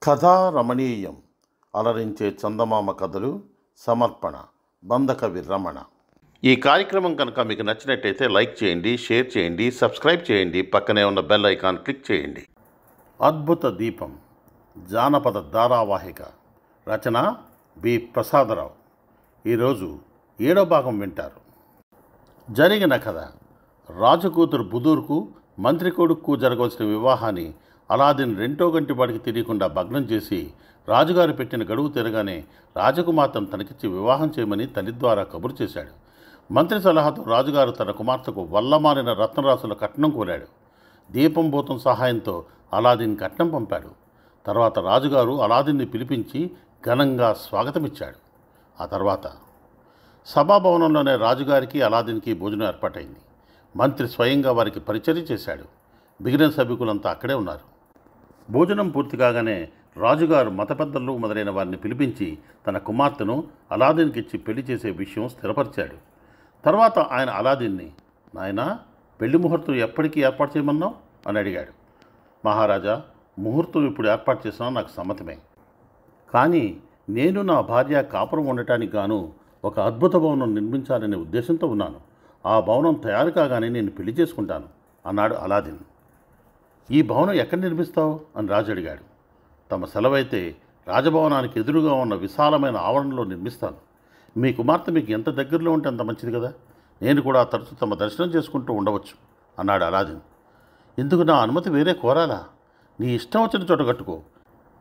కథా రమణీయం అలరించే చందమామ కథలు సమర్పణ బంధకవి రమణ. ఈ కార్యక్రమం కనుక మీకు నచ్చినట్టయితే లైక్ చేయండి, షేర్ చేయండి, సబ్స్క్రైబ్ చేయండి, పక్కనే ఉన్న బెల్ ఐకాన్ క్లిక్ చేయండి. అద్భుత దీపం జానపద ధారావాహిక రచన బి ప్రసాదరావు. ఈరోజు 7వ భాగం వింటారు. జరిగిన కథ: రాజకూతురు బుదూర్కు మంత్రి కొడుకు జరగవలసిన వివాహాన్ని అలాదీన్ 2వ గంటి వాడికి తెలియకుండా భగ్నం చేసి రాజుగారు పెట్టిన గడువు తిరగానే రాజకుమార్తెను తనకిచ్చి వివాహం చేయమని తల్లి ద్వారా కబురు చేశాడు. మంత్రి సలహాతో రాజుగారు తన కుమార్తెకు వల్లమారిన రత్నరాసుల కట్నం కోరాడు. దీపం భూతం సహాయంతో అలాదీన్ కట్నం పంపాడు. తర్వాత రాజుగారు అలాదీన్ని పిలిపించి ఘనంగా స్వాగతమిచ్చాడు. ఆ తర్వాత సభాభవనంలోనే రాజుగారికి అలాదీన్కి భోజనం ఏర్పాటైంది. మంత్రి స్వయంగా వారికి పరిచర్య చేశాడు. మిగిలిన సభికులంతా అక్కడే ఉన్నారు. భోజనం పూర్తి కాగానే రాజుగారు మత పెద్దలు మొదలైన వారిని పిలిపించి తన కుమార్తెను అలాదీన్కిచ్చి పెళ్లి చేసే విషయం స్థిరపరిచాడు. తర్వాత ఆయన అలాదీన్ని, నాయనా, పెళ్లి ముహూర్తం ఎప్పటికీ ఏర్పాటు చేయమన్నావు అని అడిగాడు. మహారాజా, ముహూర్తం ఇప్పుడు ఏర్పాటు చేసినా నాకు సమ్మతమే. కానీ నేను నా భార్య కాపురం ఉండటానికి గాను ఒక అద్భుత భవనం నిర్మించాలనే ఉద్దేశంతో ఉన్నాను. ఆ భవనం తయారు కాగానే నేను పెళ్లి చేసుకుంటాను అన్నాడు అలాదీన్. ఈ భవనం ఎక్కడ నిర్మిస్తావు అని రాజు అడిగాడు. తమ సెలవైతే రాజభవనానికి ఎదురుగా ఉన్న విశాలమైన ఆవరణలో నిర్మిస్తాను. మీ కుమార్తె మీకు ఎంత దగ్గరలో ఉంటే అంత మంచిది కదా. నేను కూడా తరచు తమ దర్శనం చేసుకుంటూ ఉండవచ్చు అన్నాడు అలాదీన్. ఇందుకు నా అనుమతి వేరే కోరాలా? నీ ఇష్టం వచ్చిన చోట కట్టుకో,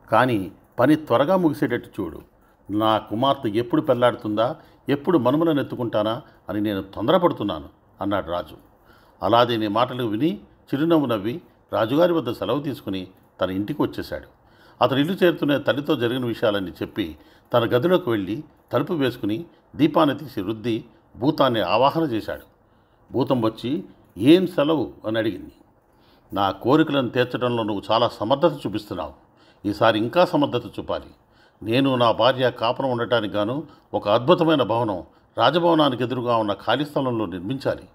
కానీ పని త్వరగా ముగిసేటట్టు చూడు. నా కుమార్తె ఎప్పుడు పెళ్లాడుతుందా, ఎప్పుడు మనుమలను ఎత్తుకుంటానా అని నేను తొందరపడుతున్నాను అన్నాడు రాజు. అలాదీన్ ఈ మాటలు విని చిరునవ్వు నవ్వి రాజుగారి వద్ద సెలవు తీసుకుని తన ఇంటికి వచ్చేశాడు. అతను ఇల్లు చేరుతూనే తల్లితో జరిగిన విషయాలన్నీ చెప్పి తన గదిలోకి వెళ్ళి తలుపు వేసుకుని దీపాన్ని తీసి రుద్ది భూతాన్ని ఆవాహన చేశాడు. భూతం వచ్చి, ఏం సెలవు అని అడిగింది. నా కోరికలను తీర్చడంలో నువ్వు చాలా సమర్థత చూపిస్తున్నావు. ఈసారి ఇంకా సమర్థత చూపాలి. నేను నా భార్య కాపురం ఉండటానికి గాను ఒక అద్భుతమైన భవనం రాజభవనానికి ఎదురుగా ఉన్న ఖాళీ స్థలంలో నిర్మించాలి.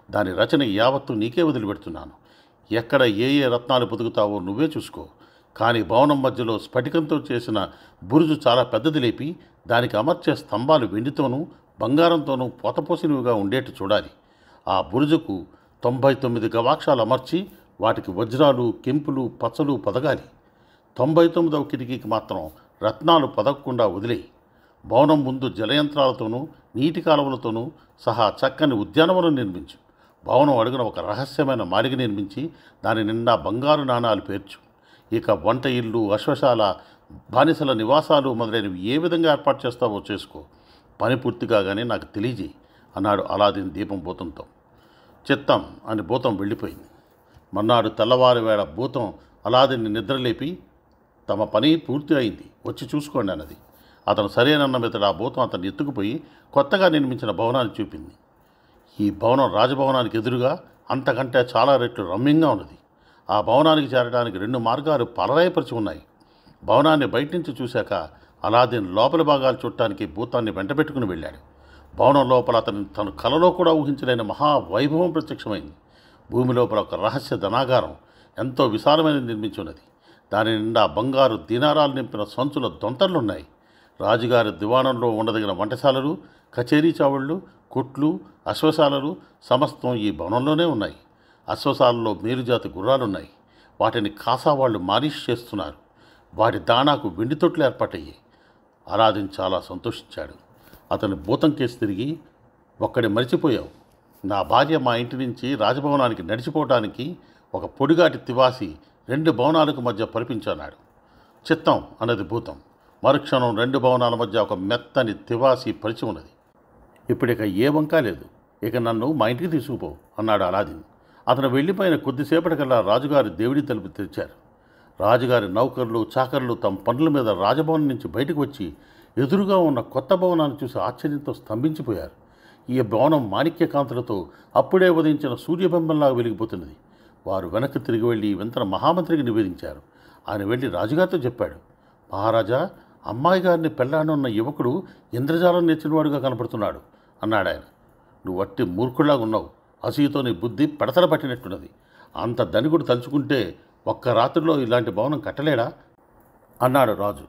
దాని రచన యావత్తు నీకే వదిలిపెడుతున్నాను. ఎక్కడ ఏ ఏ రత్నాలు పొదుగుతావో నువ్వే చూసుకో. కానీ భవనం మధ్యలో స్ఫటికంతో చేసిన బురుజు చాలా పెద్దది లేపి దానికి అమర్చే స్తంభాలు వెండితోనూ బంగారంతోనూ పోతపోసినవిగా ఉండేట్టు చూడాలి. ఆ బురుజుకు 99 గవాక్షాలు అమర్చి వాటికి వజ్రాలు, కెంపులు, పచ్చలు పొదగాలి. 99వ కిటికీకి మాత్రం రత్నాలు పొదగకుండా వదిలేయి. భవనం ముందు జలయంత్రాలతోనూ నీటి కాలువలతోనూ సహా చక్కని ఉద్యానవనం నిర్మించు. భవనం అడుగున ఒక రహస్యమైన మాలిగ నిర్మించి దాని నిండా బంగారు నాణాలు పేర్చు. ఇక వంట ఇల్లు, అశ్వశాల, బానిసల నివాసాలు మొదలైనవి ఏ విధంగా ఏర్పాటు చేస్తావో చేసుకో. పని పూర్తి కాగానే నాకు తెలియజేయి అన్నాడు అలాదీన్ దీపం భూతంతో. చిత్తం అని భూతం వెళ్ళిపోయింది. మర్నాడు తెల్లవారు వేళ భూతం అలాదీన్ని నిద్రలేపి, తమ పని పూర్తి అయింది, వచ్చి చూసుకోండి అన్నది. అతను సరేనన్న మీదట ఆ భూతం అతన్ని ఎత్తుకుపోయి కొత్తగా నిర్మించిన భవనాన్ని చూపింది. ఈ భవనం రాజభవనానికి ఎదురుగా అంతకంటే చాలా రెట్లు రమ్యంగా ఉన్నది. ఆ భవనానికి చేరడానికి 2 మార్గాలు పలరాయపరిచి ఉన్నాయి. భవనాన్ని బయట నుంచి చూశాక అలాదీన్ లోపలి భాగాలు చూడటానికి భూతాన్ని వెంటబెట్టుకుని వెళ్ళాడు. భవనం లోపల అతని తను కలలో కూడా ఊహించలేని మహావైభవం ప్రత్యక్షమైంది. భూమి లోపల ఒక రహస్య ధనాగారం ఎంతో విశాలమైన నిర్మించి ఉన్నది. దాని నిండా బంగారు దీనారాలు నింపిన సంచుల దొంతర్లున్నాయి. రాజుగారి దివాణంలో ఉండదగిన వంటశాలలు, కచేరీ చావళ్ళు, కొట్లు, అశ్వశాలలు సమస్తం ఈ భవనంలోనే ఉన్నాయి. అశ్వశాలలో మేలుజాతి గుర్రాలున్నాయి. వాటిని కాసావాళ్లు మాలిష్ చేస్తున్నారు. వాటి దాణాకు వెండి తొట్లు ఏర్పాటయ్యాయి. అలాదీన్ చాలా సంతోషించాడు. అతని భూతం కేసి తిరిగి, ఒక్కడి మరిచిపోయావు. నా భార్య మా ఇంటి నుంచి రాజభవనానికి నడిచిపోవటానికి ఒక పొడిగాటి తివాసి 2 భవనాలకు మధ్య పరిపించన్నాడు. చిత్తం అన్నది భూతం. మరుక్షణం 2 భవనాల మధ్య ఒక మెత్తని తివాసి పరిచి ఉన్నది. ఇప్పుడిక ఏ వంకా లేదు. ఇక నన్ను మా ఇంటికి తీసుకుపో అన్నాడు అలాదీన్. అతను వెళ్ళిపోయిన కొద్దిసేపటికల్లా రాజుగారి దేవుడి తలుపు తెరిచారు. రాజుగారి నౌకర్లు, చాకర్లు తమ పనుల మీద రాజభవనం నుంచి బయటకు వచ్చి ఎదురుగా ఉన్న కొత్త భవనాన్ని చూసి ఆశ్చర్యంతో స్తంభించిపోయారు. ఈ భవనం మాణిక్య కాంతులతో అప్పుడే ఉదయించిన సూర్యబింబంలాగా వెలిగిపోతున్నది. వారు వెనక్కి తిరిగి వెళ్ళి వింతన మహామంత్రికి నివేదించారు. ఆయన వెళ్ళి రాజుగారితో చెప్పాడు, మహారాజా, అమ్మాయి గారిని పెళ్లాడనున్న యువకుడు ఇంద్రజాలం నేర్చినవాడుగా కనపడుతున్నాడు అన్నాడు ఆయన. నువ్వు వట్టి మూర్ఖులాగా ఉన్నావు. అసూయతో నీ బుద్ధి పెడతల పట్టినట్టున్నది. అంత ధనికుడు తలుచుకుంటే ఒక్క రాత్రిలో ఇలాంటి భవనం కట్టలేడా? అన్నాడు రాజు.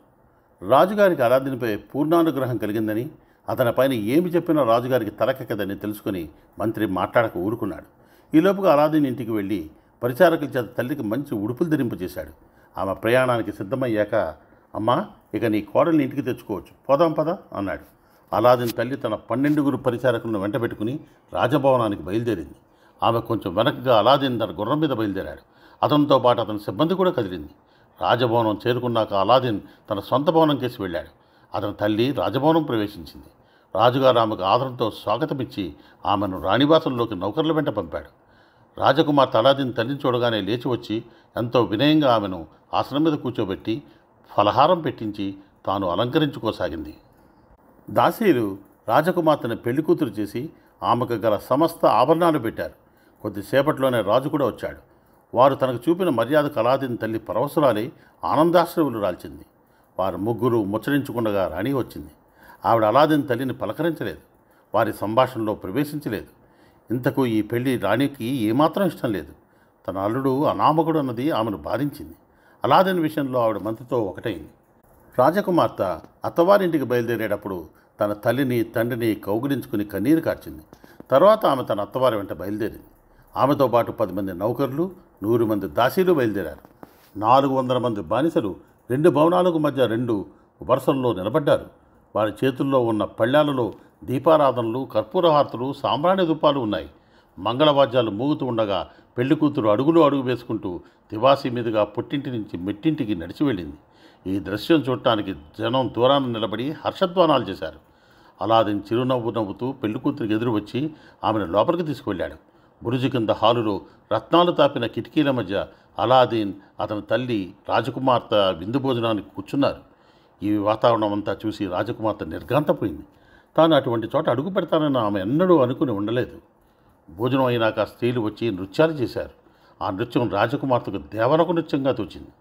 రాజుగారికి అలాదీన్పై పూర్ణానుగ్రహం కలిగిందని, అతనిపైన ఏమి చెప్పినా రాజుగారికి తలకెక్కదని తెలుసుకుని మంత్రి మాట్లాడక ఊరుకున్నాడు. ఈలోపుగా అలాదీన్ ఇంటికి వెళ్ళి పరిచారకుల చేత తల్లికి మంచి ఉడుపులు ధరింపజేశాడు. ఆమె ప్రయాణానికి సిద్ధమయ్యాక, అమ్మా, ఇక నీ కోడల్ని ఇంటికి తెచ్చుకోవచ్చు, పోదాం పద అన్నాడు. అలాదీన్ తల్లి తన 12 పరిచారకులను వెంటబెట్టుకుని రాజభవనానికి బయలుదేరింది. ఆమె కొంచెం వెనకగా అలాదీన్ తన గుర్రం మీద బయలుదేరాడు. అతనితో పాటు అతని సిబ్బంది కూడా కదిలింది. రాజభవనం చేరుకున్నాక అలాదీన్ తన సొంత భవనం కేసి వెళ్ళాడు. అతని తల్లి రాజభవనం ప్రవేశించింది. రాజుగారు ఆమెకు ఆదరంతో స్వాగతమిచ్చి ఆమెను రాణివాసంలోకి నౌకర్ల వెంట పంపాడు. రాజకుమార్తె అలాదీన్ తల్లిని చూడగానే లేచి వచ్చి ఎంతో వినయంగా ఆమెను ఆసనం మీద కూర్చోబెట్టి ఫలహారం పెట్టించి తాను అలంకరించుకోసాగింది. దాసీలు రాజకుమార్తెను పెళ్లి కూతురు చేసి ఆమెకు గల సమస్త ఆభరణాలు పెట్టారు. కొద్దిసేపట్లోనే రాజు కూడా వచ్చాడు. వారు తనకు చూపిన మర్యాదకు అలాదీన్ తల్లి పరవశురాలై ఆనందాశ్రవులు రాల్చింది. వారు ముగ్గురు ముచ్చరించుకుండగా రాణి వచ్చింది. ఆవిడ అలాదీన్ తల్లిని పలకరించలేదు, వారి సంభాషణలో ప్రవేశించలేదు. ఇంతకు ఈ పెళ్లి రాణికి ఏమాత్రం ఇష్టం లేదు. తన అల్లుడు అనామకుడు అన్నది ఆమెను బాధించింది. అలాదీన్ విషయంలో ఆవిడ మంత్రితో ఒకటైంది. రాజకుమార్తె అత్తవారింటికి బయలుదేరేటప్పుడు తన తల్లిని తండ్రిని కౌగిలించుకుని కన్నీరు కార్చింది. తర్వాత ఆమె తన అత్తవారి వెంట బయలుదేరింది. ఆమెతో పాటు 10 మంది నౌకర్లు, 100 మంది దాసీలు బయలుదేరారు. 400 మంది బానిసలు 2 భవనాలకు మధ్య 2 వరుసల్లో నిలబడ్డారు. వారి చేతుల్లో ఉన్న పళ్ళాలలో దీపారాధనలు, కర్పూరహారతులు, సాంబ్రాణి దుప్పాలు ఉన్నాయి. మంగళవాద్యాలు మోగుతూ ఉండగా పెళ్లి కూతురు అడుగు వేసుకుంటూ తివాసి మీదుగా పుట్టింటి నుంచి మెట్టింటికి నడిచి వెళ్ళింది. ఈ దృశ్యం చూడటానికి జనం దూరాన నిలబడి హర్షధ్వానాలు చేశారు. అలాదీన్ చిరునవ్వు నవ్వుతూ పెళ్లి కూతురికి ఎదురు వచ్చి ఆమెను లోపలికి తీసుకువెళ్ళాడు. బురుజు కింద హాలులో రత్నాలు తాపిన కిటికీల మధ్య అలాదీన్, అతని తల్లి, రాజకుమార్తె విందు భోజనానికి కూర్చున్నారు. ఈ వాతావరణం అంతా చూసి రాజకుమార్తె నిర్ఘాంతపోయింది. తాను అటువంటి చోట అడుగు పెడతానని ఆమె ఎన్నడూ అనుకుని ఉండలేదు. భోజనం అయినాక స్త్రీలు వచ్చి నృత్యాలు చేశారు. ఆ నృత్యం రాజకుమార్తెకు దేవరకు నృత్యంగా తోచింది.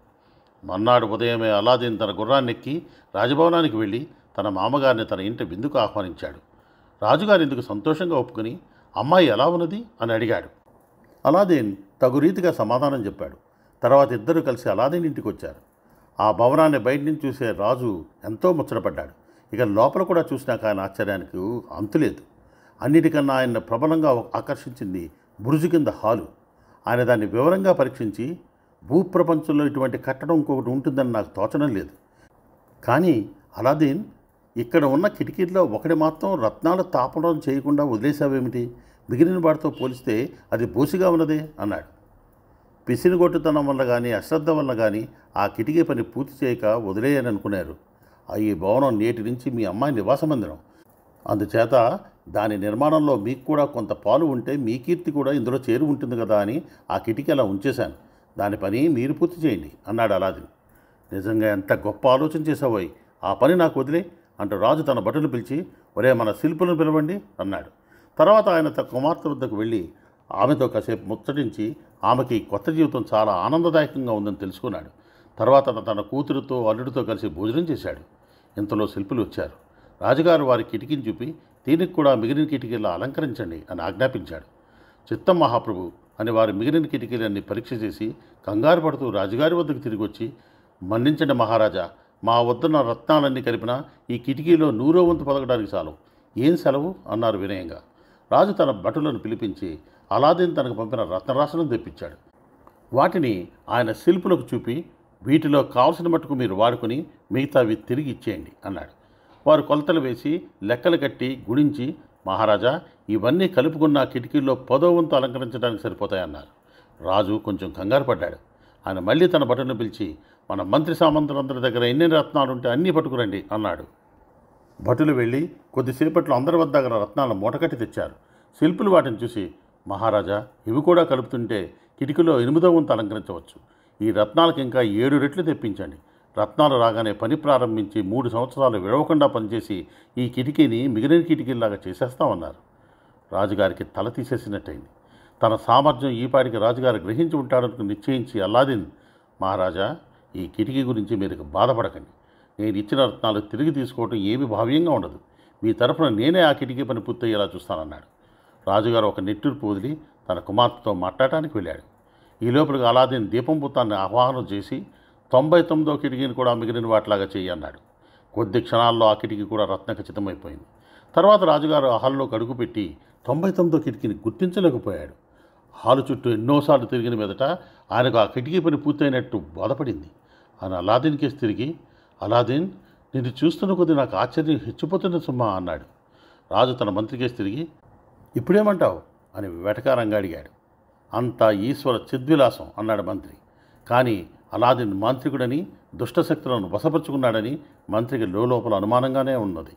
మన్నాడు ఉదయమే అలాదీన్ తన గుర్రాన్నెక్కి రాజభవనానికి వెళ్ళి తన మామగారిని తన ఇంటి విందుకు ఆహ్వానించాడు. రాజుగారు ఇందుకు సంతోషంగా ఒప్పుకొని, అమ్మాయి ఎలా ఉన్నది అని అడిగాడు. అలాదీన్ తగు రీతిగా సమాధానం చెప్పాడు. తర్వాత ఇద్దరు కలిసి అలాదీన్ ఇంటికి వచ్చారు. ఆ భవనాన్ని బయట నుంచి చూసే రాజు ఎంతో ముచ్చటపడ్డాడు. ఇక లోపల కూడా చూసినాక ఆయన ఆశ్చర్యానికి అంతులేదు. అన్నిటికన్నా ఆయన ప్రబలంగా ఆకర్షించింది బురుజు కింద హాలు. ఆయన దాన్ని వివరంగా పరీక్షించి, భూప్రపంచంలో ఇటువంటి కట్టడం ఇంకొకటి ఉంటుందని నాకు తోచడం లేదు. కానీ అలాదీన్, ఇక్కడ ఉన్న కిటికీల్లో ఒకటి మాత్రం రత్నాలు తాపడం చేయకుండా వదిలేసావేమిటి? మిగిలిన వాటితో పోలిస్తే అది బోసిగా ఉన్నదే అన్నాడు. పిసినిగొట్టుతనం వల్ల కానీ అశ్రద్ధ వల్ల కానీ ఆ కిటికీ పని పూర్తి చేయక వదిలేయని అనుకున్నారు. ఈ భవనం నేటి నుంచి మీ అమ్మాయి నివాస మందిరం. అందుచేత దాని నిర్మాణంలో మీకు కూడా కొంత పాలు ఉంటే మీ కీర్తి కూడా ఇందులో చేరి ఉంటుంది కదా అని ఆ కిటికీ అలా ఉంచేశాను. దాని పని మీరు పూర్తి చేయండి అన్నాడు అలాదీన్. నిజంగా ఎంత గొప్ప ఆలోచన చేసావోయ్, ఆ పని నాకు వదిలే అంటూ రాజు తన భటులు పిలిచి, ఒరే మన శిల్పులను పిలవండి అన్నాడు. తర్వాత ఆయన తన కుమార్తె వద్దకు వెళ్ళి ఆమెతో కాసేపు ముచ్చటించి ఆమెకి కొత్త జీవితం చాలా ఆనందదాయకంగా ఉందని తెలుసుకున్నాడు. తర్వాత తన కూతురుతో అల్లుడితో కలిసి భోజనం చేశాడు. ఇంతలో శిల్పులు వచ్చారు. రాజుగారు వారి కిటికీని చూపి, దీనికి కూడా మిగిలిన కిటికీలా అలంకరించండి అని ఆజ్ఞాపించాడు. చిత్తం మహాప్రభు అని వారి మిగిలిన కిటికీలన్నీ పరీక్ష చేసి కంగారు పడుతూ రాజుగారి వద్దకు తిరిగి వచ్చి, మన్నించండి మహారాజా, మా వద్దన్న రత్నాలన్నీ కలిపినా ఈ కిటికీలో 100వ వంతు పలకడానికి చాలు. ఏం సెలవు అన్నారు వినయంగా. రాజు తన భటులను పిలిపించి అలాదీన్ తనకు పంపిన రత్నరాశులను తెప్పించాడు. వాటిని ఆయన శిల్పులకు చూపి, వీటిలో కావలసిన మట్టుకు మీరు వాడుకొని మిగతావి తిరిగి ఇచ్చేయండి అన్నాడు. వారు కొలతలు వేసి లెక్కలు కట్టి గుణించి, మహారాజా, ఇవన్నీ కలుపుకున్న కిటికీల్లో 10వ వంతు అలంకరించడానికి సరిపోతాయన్నారు. రాజు కొంచెం కంగారు పడ్డాడు. ఆయన మళ్ళీ తన భటులను పిలిచి, మన మంత్రి సామంతులందరి దగ్గర ఎన్ని రత్నాలు ఉంటే అన్నీ పట్టుకురండి అన్నాడు. భటులు వెళ్ళి కొద్దిసేపట్లో అందరి వద్ద దగ్గర రత్నాలను మూటకట్టి తెచ్చారు. శిల్పులు వాటిని చూసి, మహారాజా, ఇవి కూడా కలుపుతుంటే కిటికీలో 8వ వంతు అలంకరించవచ్చు. ఈ రత్నాలకు ఇంకా 7 రెట్లు తెప్పించండి. రత్నాలు రాగానే పని ప్రారంభించి 3 సంవత్సరాలు విడవకుండా పనిచేసి ఈ కిటికీని మిగిలిన కిటికీలాగా చేసేస్తామన్నారు. రాజుగారికి తల తీసేసినట్టయింది. తన సామర్థ్యం ఈపాటికి రాజుగారు గ్రహించి ఉంటాడని నిశ్చయించి అలాదీన్, మహారాజా, ఈ కిటికీ గురించి మీరు బాధపడకండి. నేను ఇచ్చిన రత్నాలు తిరిగి తీసుకోవటం ఏమీ భావ్యంగా ఉండదు. మీ తరఫున నేనే ఆ కిటికీ పని పూర్తయ్యేలా చూస్తానన్నాడు. రాజుగారు ఒక నిట్టూర్పు వదిలి తన కుమార్తెతో మాట్లాడటానికి వెళ్ళాడు. ఈ లోపలికి అలాదీన్ దీపం పుత్తాన్ని ఆహ్వానం చేసి 99వ కిటికీని కూడా మిగిలిన వాటిలాగా చెయ్యి అన్నాడు. కొద్ది క్షణాల్లో ఆ కిటికీ కూడా రత్నఖచితమైపోయింది. తర్వాత రాజుగారు ఆ హాల్లోకి అడుగుపెట్టి 99వ కిటికీని గుర్తించలేకపోయాడు. హాలు చుట్టూ ఎన్నోసార్లు తిరిగిన మీదట ఆయనకు ఆ కిటికీ పని పూర్తయినట్టు బోధపడింది. ఆయన అలాదీన్ కేసి తిరిగి, అలాదీన్, నిన్ను చూస్తున్న కొద్దీ నాకు ఆశ్చర్యం హెచ్చిపోతున్న సుమ్మా అన్నాడు. రాజు తన మంత్రికేసి తిరిగి, ఇప్పుడేమంటావు అని వెటకారంగా అడిగాడు. అంతా ఈశ్వర చిద్విలాసం అన్నాడు మంత్రి. కానీ అలాదీన్ మాంత్రికుడని, దుష్టశక్తులను వశపరుచుకున్నాడని మంత్రికి లోపల అనుమానంగానే ఉన్నది.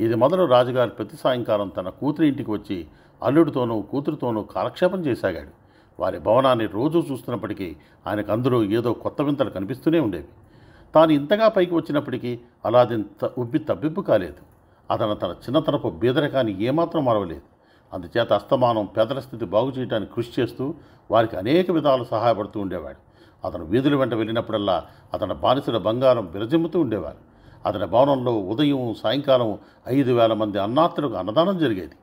ఇది మొదలు రాజుగారు ప్రతి సాయంకాలం తన కూతురి ఇంటికి వచ్చి అల్లుడితోనూ కూతురుతోనూ కాలక్షేపం చేశాగాడు. వారి భవనాన్ని రోజూ చూస్తున్నప్పటికీ ఆయనకు అందులో ఏదో కొత్త వింతలు కనిపిస్తూనే ఉండేవి. తాను ఇంతగా పైకి వచ్చినప్పటికీ అలాదీన్ తబ్బిబ్బు కాలేదు. అతను తన చిన్నతనపు బీదరికాన్ని ఏమాత్రం మరవలేదు. అందుచేత అస్తమానం పేదల స్థితి బాగు చేయడానికి కృషి చేస్తూ వారికి అనేక విధాలు సహాయపడుతూ ఉండేవాడు. అతను వీధుల వెంట వెళ్ళినప్పుడల్లా అతని బానిసల బంగారం విరజిమ్ముతూ ఉండేవారు. అతని భవనంలో ఉదయం సాయంకాలం 5,000 మంది అన్నార్తులకు అన్నదానం జరిగేది.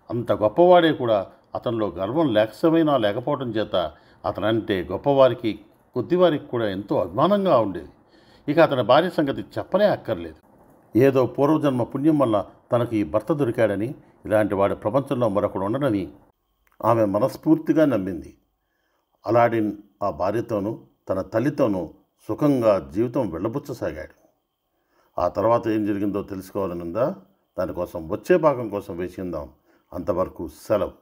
అంత గొప్పవాడే కూడా అతనిలో గర్వం లేకపోయినా లేకపోవడం చేత అతనంటే గొప్పవారికి కొద్దివారికి కూడా ఎంతో అభిమానంగా ఉండేది. ఇక అతని భార్య సంగతి చెప్పనే అక్కర్లేదు. ఏదో పూర్వజన్మ పుణ్యం వల్ల తనకు ఈ భర్త దొరికాడని, ఇలాంటి వాడి ప్రపంచంలో మరొకడు ఉండడని ఆమె మనస్ఫూర్తిగా నమ్మింది. అలాడిన్ ఆ భార్యతోనూ తన తల్లితోనూ సుఖంగా జీవితం వెళ్ళబుచ్చసాగాడు. ఆ తర్వాత ఏం జరిగిందో తెలుసుకోవాలనుందా? దానికోసం వచ్చే భాగం కోసం వేచి ఉందాం. అంతవరకు సెలవు.